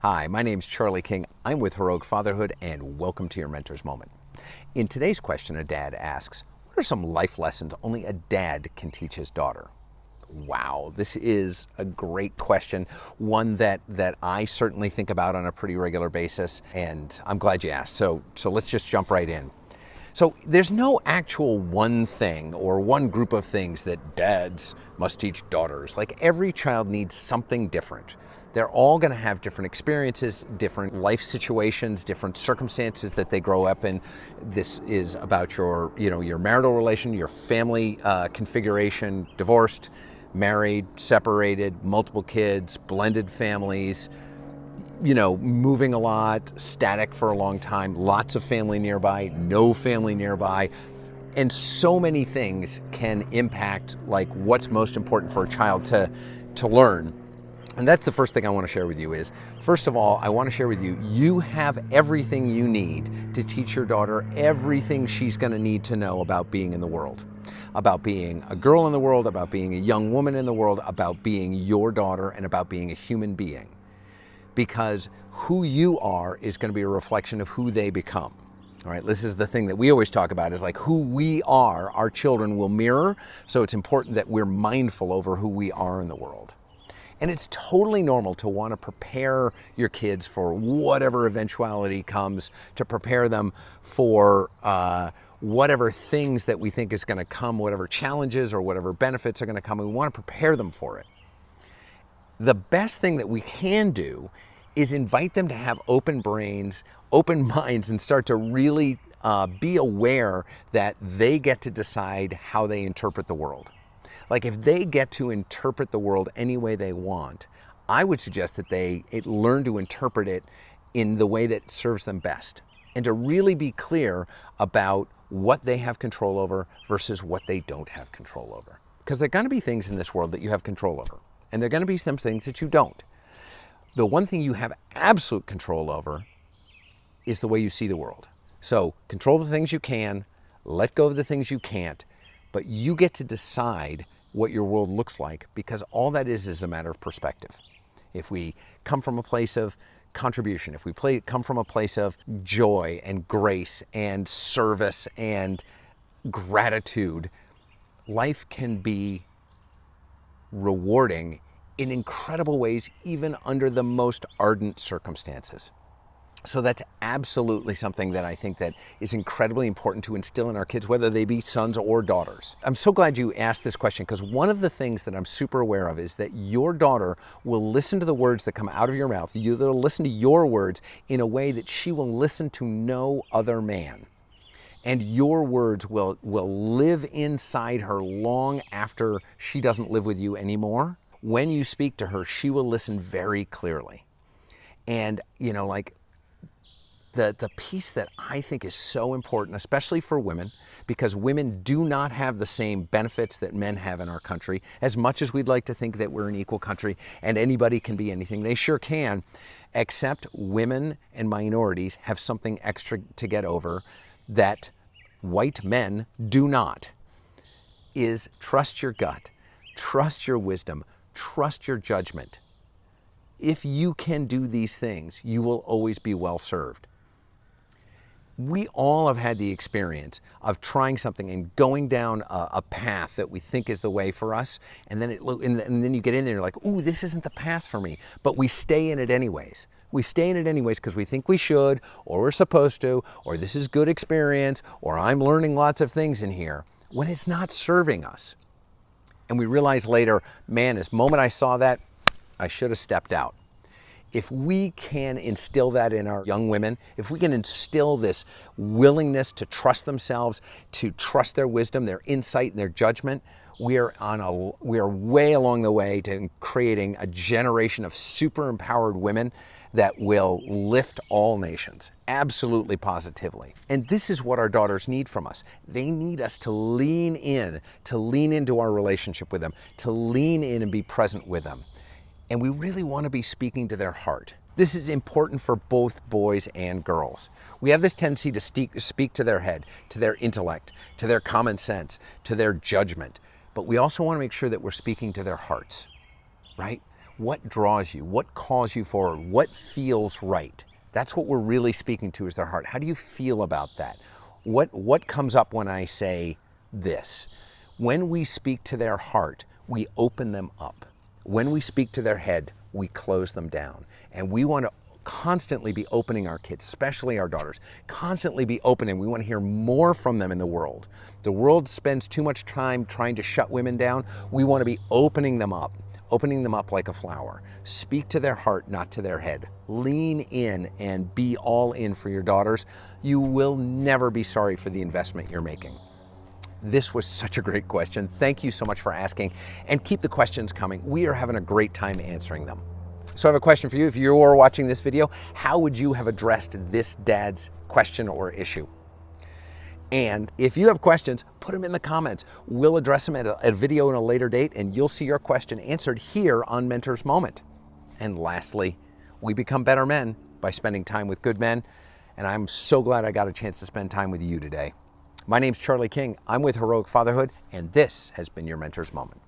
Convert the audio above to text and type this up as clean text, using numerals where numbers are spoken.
Hi, my name's Charlie King. I'm with Heroic Fatherhood, and welcome to your Mentor's Moment. In today's question, a dad asks, what are some life lessons only a dad can teach his daughter? Wow, this is a great question, one that I certainly think about on a pretty regular basis, and I'm glad you asked. So let's just jump right in. So there's no actual one thing or one group of things that dads must teach daughters. Like, every child needs something different. They're all going to have different experiences, different life situations, different circumstances that they grow up in. This is about your marital relation, your family configuration, divorced, married, separated, multiple kids, blended families, moving a lot, static for a long time, lots of family nearby, no family nearby. And so many things can impact like what's most important for a child to learn. And that's the first thing I want to share with you is, first of all, I want to share with you, you have everything you need to teach your daughter everything she's going to need to know about being in the world, about being a girl in the world, about being a young woman in the world, about being your daughter, and about being a human being. Because who you are is going to be a reflection of who they become. All right, this is the thing that we always talk about, is like who we are, our children will mirror. So it's important that we're mindful over who we are in the world. And it's totally normal to want to prepare your kids for whatever eventuality comes, to prepare them for whatever things that we think is going to come, whatever challenges or whatever benefits are going to come. We want to prepare them for it. The best thing that we can do is invite them to have open brains, open minds, and start to really be aware that they get to decide how they interpret the world. Like, if they get to interpret the world any way they want, I would suggest that they learn to interpret it in the way that serves them best, and to really be clear about what they have control over versus what they don't have control over. Because there are going to be things in this world that you have control over, and there are going to be some things that you don't. The one thing you have absolute control over is the way you see the world. So control the things you can, let go of the things you can't, but you get to decide what your world looks like, because all that is a matter of perspective. If we come from a place of contribution, if we come from a place of joy and grace and service and gratitude, life can be rewarding in incredible ways, even under the most ardent circumstances. So that's absolutely something that I think that is incredibly important to instill in our kids, whether they be sons or daughters. I'm so glad you asked this question, because one of the things that I'm super aware of is that your daughter will listen to the words that come out of your mouth. You'll listen to your words in a way that she will listen to no other man. And your words will live inside her long after she doesn't live with you anymore. When you speak to her, she will listen very clearly. And, the piece that I think is so important, especially for women, because women do not have the same benefits that men have in our country. As much as we'd like to think that we're an equal country and anybody can be anything, they sure can, except women and minorities have something extra to get over that white men do not, is trust your gut, trust your wisdom, trust your judgment. If you can do these things, you will always be well served. We all have had the experience of trying something and going down a path that we think is the way for us, and then you get in there and you're like, ooh, this isn't the path for me, but we stay in it anyways. We stay in it anyways because we think we should, or we're supposed to, or this is good experience, or I'm learning lots of things in here, when it's not serving us. And we realize later, man, this moment I saw that, I should have stepped out. If we can instill that in our young women, if we can instill this willingness to trust themselves, to trust their wisdom, their insight, and their judgment, we are way along the way to creating a generation of super empowered women that will lift all nations, absolutely, positively. And this is what our daughters need from us. They need us to lean into our relationship with them, to lean in and be present with them. And we really want to be speaking to their heart. This is important for both boys and girls. We have this tendency to speak to their head, to their intellect, to their common sense, to their judgment. But we also want to make sure that we're speaking to their hearts, right? What draws you? What calls you forward? What feels right? That's what we're really speaking to, is their heart. How do you feel about that? What comes up when I say this? When we speak to their heart, we open them up. When we speak to their head, we close them down. And we want to constantly be opening our kids, especially our daughters, constantly be opening. We want to hear more from them in the world. The world spends too much time trying to shut women down. We want to be opening them up like a flower. Speak to their heart, not to their head. Lean in and be all in for your daughters. You will never be sorry for the investment you're making. This was such a great question. Thank you so much for asking, and keep the questions coming. We are having a great time answering them. So I have a question for you. If you are watching this video, how would you have addressed this dad's question or issue? And if you have questions, put them in the comments. We'll address them at a video in a later date, and you'll see your question answered here on Mentor's Moment. And lastly, we become better men by spending time with good men, and I'm so glad I got a chance to spend time with you today. My name's Charlie King. I'm with Heroic Fatherhood, and this has been your Mentor's Moment.